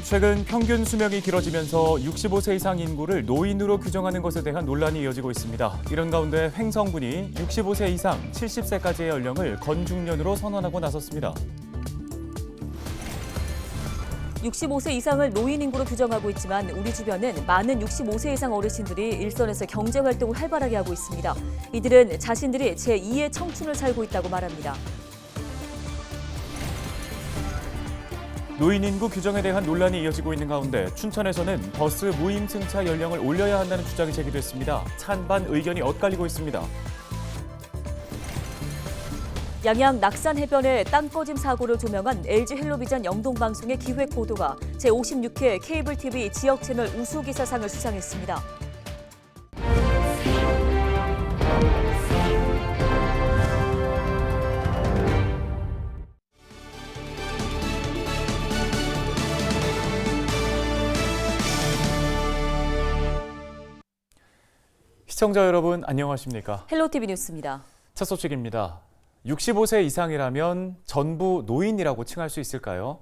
최근 평균 수명이 길어지면서 65세 이상 인구를 노인으로 규정하는 것에 대한 논란이 이어지고 있습니다. 이런 가운데 횡성군이 65세 이상 70세까지의 연령을 건중년으로 선언하고 나섰습니다. 65세 이상을 노인 인구로 규정하고 있지만 우리 주변은 많은 65세 이상 어르신들이 일선에서 경제활동을 활발하게 하고 있습니다. 이들은 자신들이 제2의 청춘을 살고 있다고 말합니다. 노인 인구 규정에 대한 논란이 이어지고 있는 가운데 춘천에서는 버스 무임승차 연령을 올려야 한다는 주장이 제기됐습니다. 찬반 의견이 엇갈리고 있습니다. 양양 낙산 해변의 땅꺼짐 사고를 조명한 LG 헬로비전 영동방송의 기획 보도가 제56회 케이블 TV 지역 채널 우수기사상을 수상했습니다. 시청자 여러분 안녕하십니까? 헬로티비 뉴스입니다. 첫 소식입니다. 65세 이상이라면 전부 노인이라고 칭할 수 있을까요?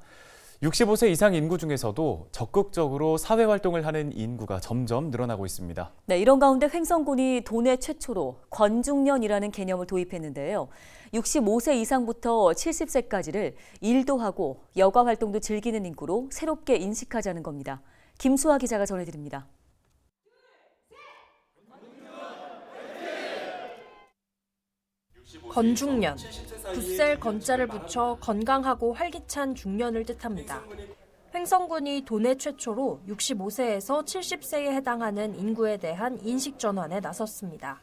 65세 이상 인구 중에서도 적극적으로 사회활동을 하는 인구가 점점 늘어나고 있습니다. 네, 이런 가운데 횡성군이 도내 최초로 건중년이라는 개념을 도입했는데요. 65세 이상부터 70세까지를 일도 하고 여가 활동도 즐기는 인구로 새롭게 인식하자는 겁니다. 김수아 기자가 전해드립니다. 건중년, 붓셀 건자를 붙여 건강하고 활기찬 중년을 뜻합니다. 횡성군이 도내 최초로 65세에서 70세에 해당하는 인구에 대한 인식 전환에 나섰습니다.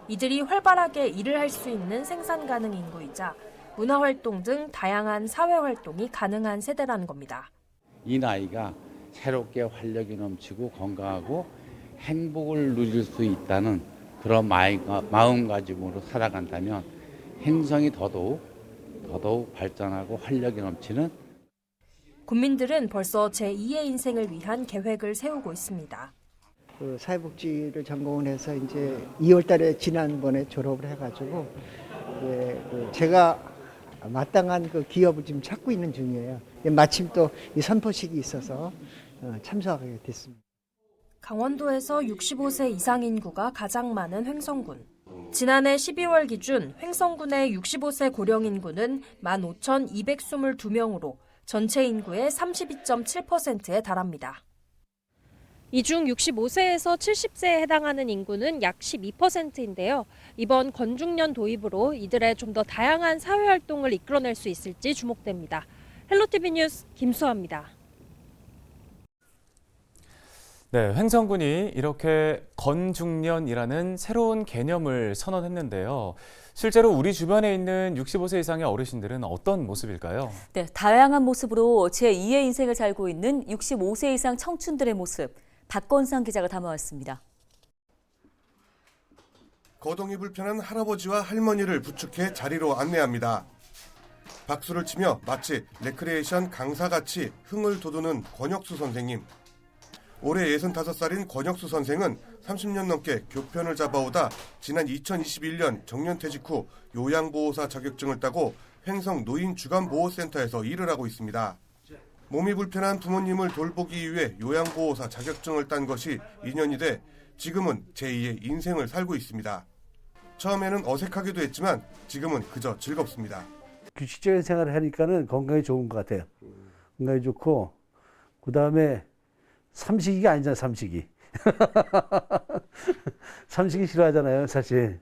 이들이 활발하게 일을 할 수 있는 생산 가능 인구이자 문화활동 등 다양한 사회활동이 가능한 세대라는 겁니다. 이 나이가 새롭게 활력이 넘치고 건강하고 행복을 누릴 수 있다는 그런 마음가짐으로 살아간다면 행성이 더더욱 발전하고 활력이 넘치는 군민들은 벌써 제2의 인생을 위한 계획을 세우고 있습니다. 사회복지를 전공을 해서 이제 2월달에 지난번에 졸업을 해가지고 제가 마땅한 그 기업을 지금 찾고 있는 중이에요. 마침 또 이 선포식이 있어서 참석하게 됐습니다. 강원도에서 65세 이상 인구가 가장 많은 횡성군. 지난해 12월 기준 횡성군의 65세 고령 인구는 15,222명으로 전체 인구의 32.7%에 달합니다. 이 중 65세에서 70세에 해당하는 인구는 약 12%인데요. 이번 건중년 도입으로 이들의 좀 더 다양한 사회활동을 이끌어낼 수 있을지 주목됩니다. 헬로티비 뉴스 김수아입니다. 네, 횡성군이 이렇게 건중년이라는 새로운 개념을 선언했는데요. 실제로 우리 주변에 있는 65세 이상의 어르신들은 어떤 모습일까요? 네, 다양한 모습으로 제2의 인생을 살고 있는 65세 이상 청춘들의 모습, 박건상 기자가 담아왔습니다. 거동이 불편한 할아버지와 할머니를 부축해 자리로 안내합니다. 박수를 치며 마치 레크레이션 강사같이 흥을 돋우는 권혁수 선생님. 올해 65살인 권혁수 선생은 30년 넘게 교편을 잡아오다 지난 2021년 정년퇴직 후 요양보호사 자격증을 따고 횡성 노인주간보호센터에서 일을 하고 있습니다. 몸이 불편한 부모님을 돌보기 위해 요양보호사 자격증을 딴 것이 인연이 돼 지금은 제2의 인생을 살고 있습니다. 처음에는 어색하기도 했지만 지금은 그저 즐겁습니다. 규칙적인 생활을 하니까는 건강에 좋은 것 같아요. 건강에 좋고 그다음에 삼식이가 아니잖아요, 삼식이. 삼식이 싫어하잖아요, 사실.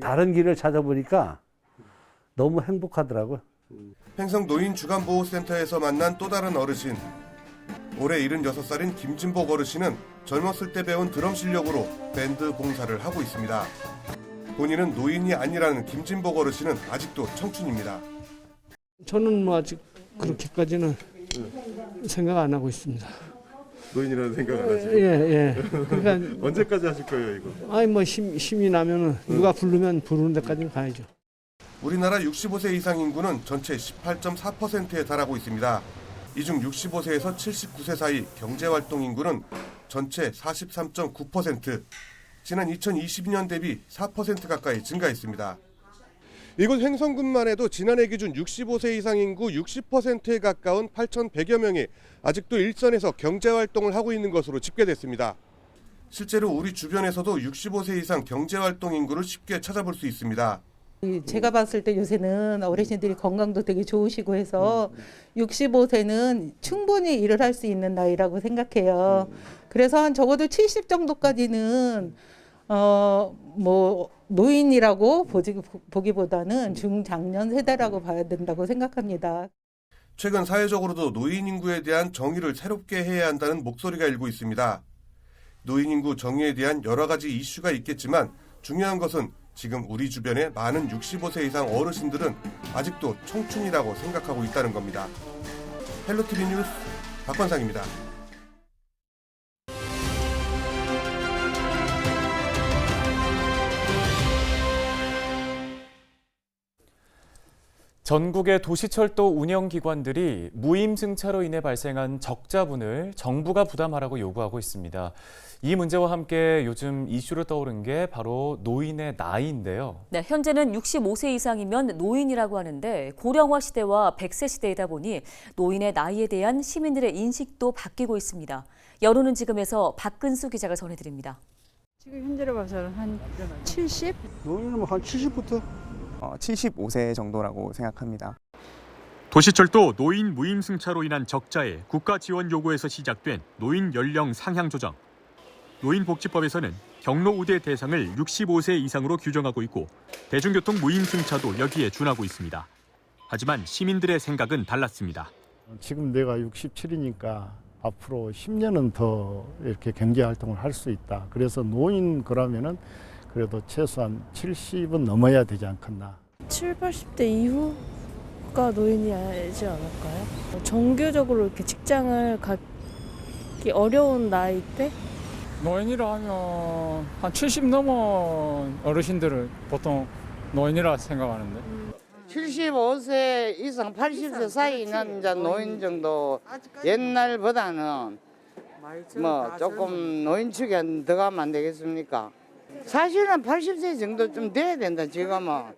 다른 길을 찾아보니까 너무 행복하더라고요. 횡성 노인주간보호센터에서 만난 또 다른 어르신. 올해 76살인 김진복 어르신은 젊었을 때 배운 드럼 실력으로 밴드 봉사를 하고 있습니다. 본인은 노인이 아니라는 김진복 어르신은 아직도 청춘입니다. 저는 뭐 아직 그렇게까지는 생각 안 하고 있습니다. 노인이라는 생각 안 하시고? 예. 그러니까 언제까지 하실 거예요, 이거? 아니 뭐 힘이 나면은 누가 부르면 부르는 데까지는 가야죠. 우리나라 65세 이상 인구는 전체 18.4%에 달하고 있습니다. 이 중 65세에서 79세 사이 경제활동 인구는 전체 43.9%, 지난 2022년 대비 4% 가까이 증가했습니다. 이곳 횡성군만 해도 지난해 기준 65세 이상 인구 60%에 가까운 8,100여 명이 아직도 일선에서 경제활동을 하고 있는 것으로 집계됐습니다. 실제로 우리 주변에서도 65세 이상 경제활동 인구를 쉽게 찾아볼 수 있습니다. 제가 봤을 때 요새는 어르신들이 건강도 되게 좋으시고 해서 65세는 충분히 일을 할 수 있는 나이라고 생각해요. 그래서 한 적어도 70 정도까지는 뭐 노인이라고 보기보다는 중장년 세대라고 봐야 된다고 생각합니다. 최근 사회적으로도 노인 인구에 대한 정의를 새롭게 해야 한다는 목소리가 일고 있습니다. 노인 인구 정의에 대한 여러 가지 이슈가 있겠지만 중요한 것은 지금 우리 주변의 많은 65세 이상 어르신들은 아직도 청춘이라고 생각하고 있다는 겁니다. 헬로티비 뉴스 박관상입니다. 전국의 도시철도 운영기관들이 무임승차로 인해 발생한 적자분을 정부가 부담하라고 요구하고 있습니다. 이 문제와 함께 요즘 이슈로 떠오른 게 바로 노인의 나이인데요. 네, 현재는 65세 이상이면 노인이라고 하는데 고령화 시대와 100세 시대이다 보니 노인의 나이에 대한 시민들의 인식도 바뀌고 있습니다. 여론은 지금에서 박근수 기자가 전해드립니다. 지금 현재로 봐서는 한 70? 노인은 한 70부터 75세 정도라고 생각합니다. 도시철도 노인 무임승차로 인한 적자에 국가 지원 요구에서 시작된 노인 연령 상향 조정. 노인복지법에서는 경로 우대 대상을 65세 이상으로 규정하고 있고 대중교통 무임승차도 여기에 준하고 있습니다. 하지만 시민들의 생각은 달랐습니다. 지금 내가 67이니까 앞으로 10년은 더 이렇게 경제활동을 할 수 있다. 그래서 노인 그러면은 그래도 최소한 70은 넘어야 되지 않겠나. 7, 80대 이후가 노인이지 않을까요? 정규적으로 이렇게 직장을 갖기 어려운 나이 때? 노인이라 하면 한 70 넘은 어르신들을 보통 노인이라 생각하는데. 75세 이상 80세 사이 있는 이제 노인 정도 옛날보다는 뭐 조금 노인 축에 들어가면 안 되겠습니까? 사실은 80세 정도 좀 돼야 된다 지금은.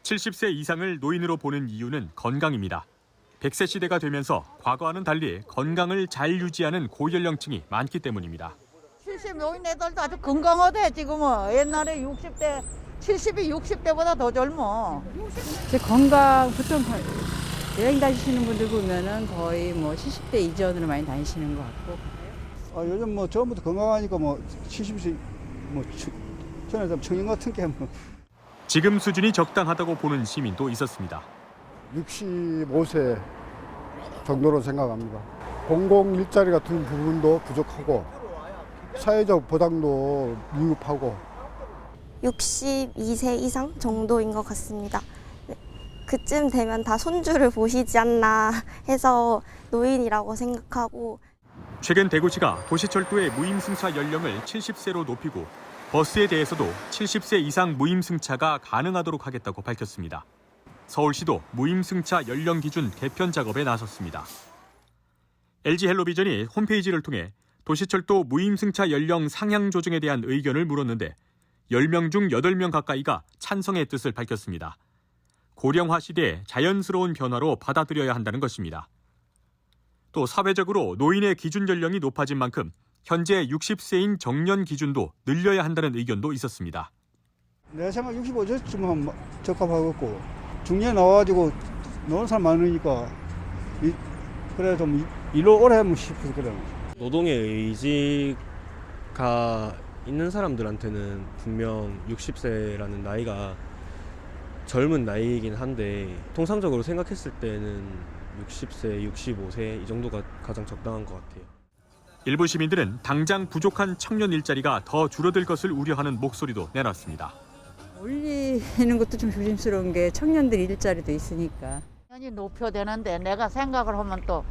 70세 이상을 노인으로 보는 이유는 건강입니다. 100세 시대가 되면서 과거와는 달리 건강을 잘 유지하는 고연령층이 많기 때문입니다. 70 노인 애들도 아주 건강하대 지금은. 옛날에 60대, 70이 60대보다 더 젊어. 제 건강 보통 여행 다니시는 분들 보면은 거의 뭐 70대 이전으로 많이 다니시는 것 같고. 요즘 뭐 처음부터 건강하니까 뭐 70세 뭐 저는 청년 같은 게 뭐. 지금 수준이 적당하다고 보는 시민도 있었습니다. 65세 정도로 생각합니다. 공공 일자리 같은 부분도 부족하고 사회적 보장도 미흡하고 62세 이상 정도인 것 같습니다. 그쯤 되면 다 손주를 보시지 않나 해서 노인이라고 생각하고. 최근 대구시가 도시철도의 무임승차 연령을 70세로 높이고 버스에 대해서도 70세 이상 무임승차가 가능하도록 하겠다고 밝혔습니다. 서울시도 무임승차 연령 기준 개편 작업에 나섰습니다. LG헬로비전이 홈페이지를 통해 도시철도 무임승차 연령 상향 조정에 대한 의견을 물었는데 10명 중 8명 가까이가 찬성의 뜻을 밝혔습니다. 고령화 시대에 자연스러운 변화로 받아들여야 한다는 것입니다. 또 사회적으로 노인의 기준 연령이 높아진 만큼 현재 60세인 정년 기준도 늘려야 한다는 의견도 있었습니다. 내 생각 65세쯤은 적합하겠고 중년에 나와가지고 노는 사람 많으니까 그래 좀 일을 오래 하면 싶어서 그래. 노동의 의지가 있는 사람들한테는 분명 60세라는 나이가 젊은 나이이긴 한데 통상적으로 생각했을 때는 60세, 65세 이 정도가 가장 적당한 것 같아요. 일부 시민들은 당장 부족한 청년 일자리가 더 줄어들 것을 우려하는 목소리도 내놨습니다. 올리는 것도 좀 조심스러운 게 청년들 일자리도 있으니까. 년이 높여되는데 내가 생각을 하면 또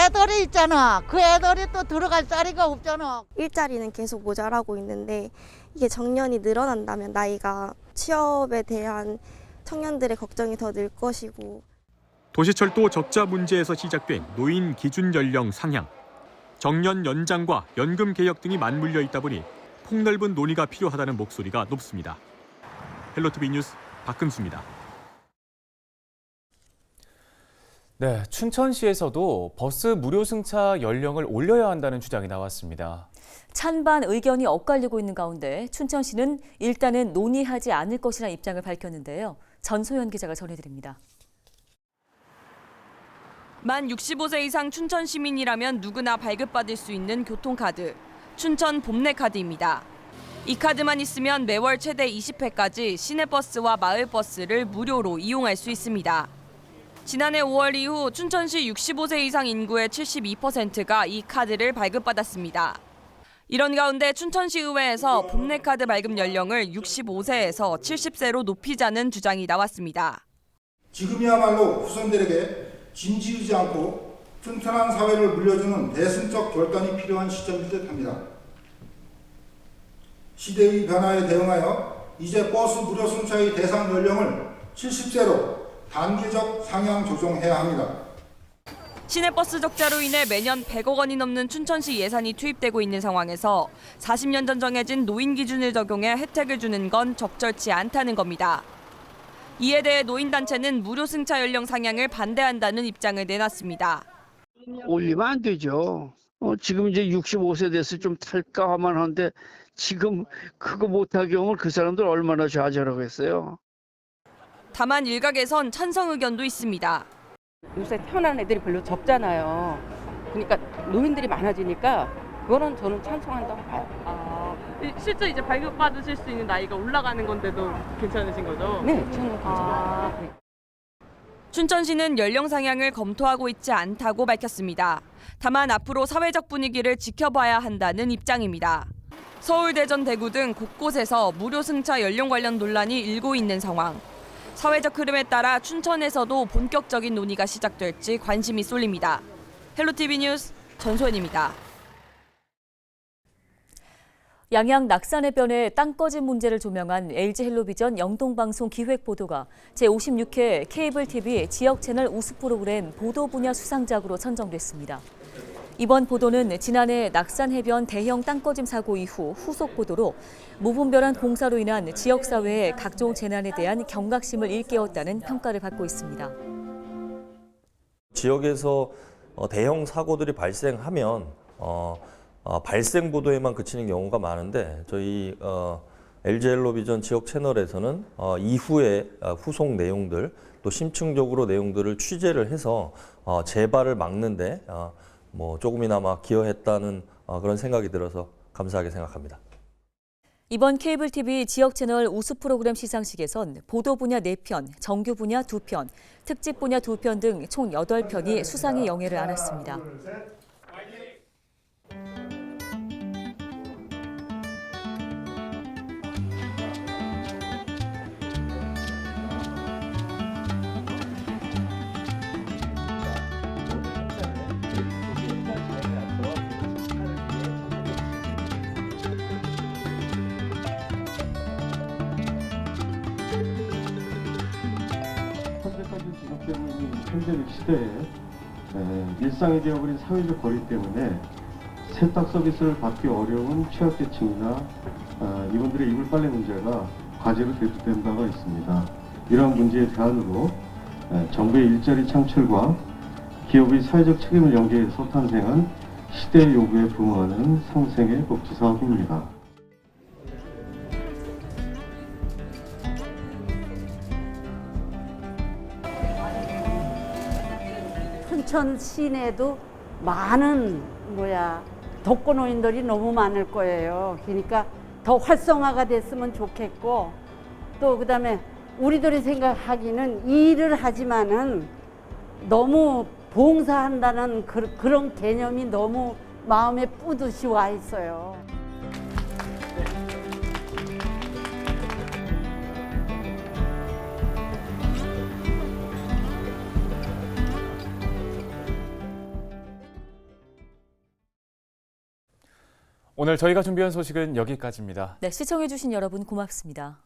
애들이 있잖아. 그 애들이 또 들어갈 자리가 없잖아. 일자리는 계속 모자라고 있는데 이게 정년이 늘어난다면 나이가 취업에 대한 청년들의 걱정이 더 늘 것이고. 도시철도 적자 문제에서 시작된 노인 기준 연령 상향. 정년 연장과 연금 개혁 등이 맞물려 있다 보니 폭넓은 논의가 필요하다는 목소리가 높습니다. 헬로티비 뉴스 박금수입니다. 네, 춘천시에서도 버스 무료 승차 연령을 올려야 한다는 주장이 나왔습니다. 찬반 의견이 엇갈리고 있는 가운데 춘천시는 일단은 논의하지 않을 것이라는 입장을 밝혔는데요. 전소연 기자가 전해드립니다. 만 65세 이상 춘천 시민이라면 누구나 발급받을 수 있는 교통카드, 춘천 봄내카드입니다. 이 카드만 있으면 매월 최대 20회까지 시내버스와 마을버스를 무료로 이용할 수 있습니다. 지난해 5월 이후 춘천시 65세 이상 인구의 72%가 이 카드를 발급받았습니다. 이런 가운데 춘천시의회에서 봄내카드 발급 연령을 65세에서 70세로 높이자는 주장이 나왔습니다. 지금이야말로 후손들에게 진지하지 않고 튼튼한 사회를 물려주는 대승적 결단이 필요한 시점일 듯합니다. 시대의 변화에 대응하여 이제 버스 무료 승차의 대상 연령을 70세로 단계적 상향 조정해야 합니다. 시내버스 적자로 인해 매년 100억 원이 넘는 춘천시 예산이 투입되고 있는 상황에서 40년 전 정해진 노인 기준을 적용해 혜택을 주는 건 적절치 않다는 겁니다. 이에 대해 노인단체는 무료 승차 연령 상향을 반대한다는 입장을 내놨습니다. 올리면 안 되죠. 지금 이제 65세 돼서 좀 탈까 하면 하는데 지금 그거 못할 경우는 그 사람들 얼마나 좌절하고 있어요. 다만 일각에선 찬성 의견도 있습니다. 요새 태어난 애들이 별로 적잖아요. 그러니까 노인들이 많아지니까 그거는 저는 찬성한다고 봐요. 실제 이제 발급받으실 수 있는 나이가 올라가는 건데도 괜찮으신 거죠? 네, 저는 괜찮아요. 춘천시는 연령 상향을 검토하고 있지 않다고 밝혔습니다. 다만 앞으로 사회적 분위기를 지켜봐야 한다는 입장입니다. 서울, 대전, 대구 등 곳곳에서 무료 승차 연령 관련 논란이 일고 있는 상황. 사회적 흐름에 따라 춘천에서도 본격적인 논의가 시작될지 관심이 쏠립니다. 헬로티비 뉴스 전소연입니다. 양양 낙산해변의 땅 꺼짐 문제를 조명한 LG헬로비전 영동방송 기획보도가 제56회 케이블TV 지역채널 우수 프로그램 보도 분야 수상작으로 선정됐습니다. 이번 보도는 지난해 낙산해변 대형 땅 꺼짐 사고 이후 후속 보도로 무분별한 공사로 인한 지역사회의 각종 재난에 대한 경각심을 일깨웠다는 평가를 받고 있습니다. 지역에서 대형 사고들이 발생하면 발생 보도에만 그치는 경우가 많은데 저희 LG헬로비전 지역 채널에서는 이후에 후속 내용들 또 심층적으로 내용들을 취재를 해서 재발을 막는데 조금이나마 기여했다는 그런 생각이 들어서 감사하게 생각합니다. 이번 케이블TV 지역채널 우수 프로그램 시상식에선 보도 분야 4편, 정규 분야 2편, 특집 분야 2편 등 총 8편이 수상의 영예를 안았습니다. 현재 시대에 일상이 되어버린 사회적 거리 때문에 세탁 서비스를 받기 어려운 취약계층이나 이분들의 이불 빨래 문제가 과제로 대두된 바가 있습니다. 이러한 문제에 대안으로 정부의 일자리 창출과 기업의 사회적 책임을 연계해서 탄생한 시대의 요구에 부응하는 상생의 복지 사업입니다. 춘천 시내도 많은 독거노인들이 너무 많을 거예요. 그러니까 더 활성화가 됐으면 좋겠고 또 그다음에 우리들이 생각하기는 일을 하지만은 너무 봉사한다는 그런 개념이 너무 마음에 뿌듯이 와 있어요. 오늘 저희가 준비한 소식은 여기까지입니다. 네, 시청해주신 여러분 고맙습니다.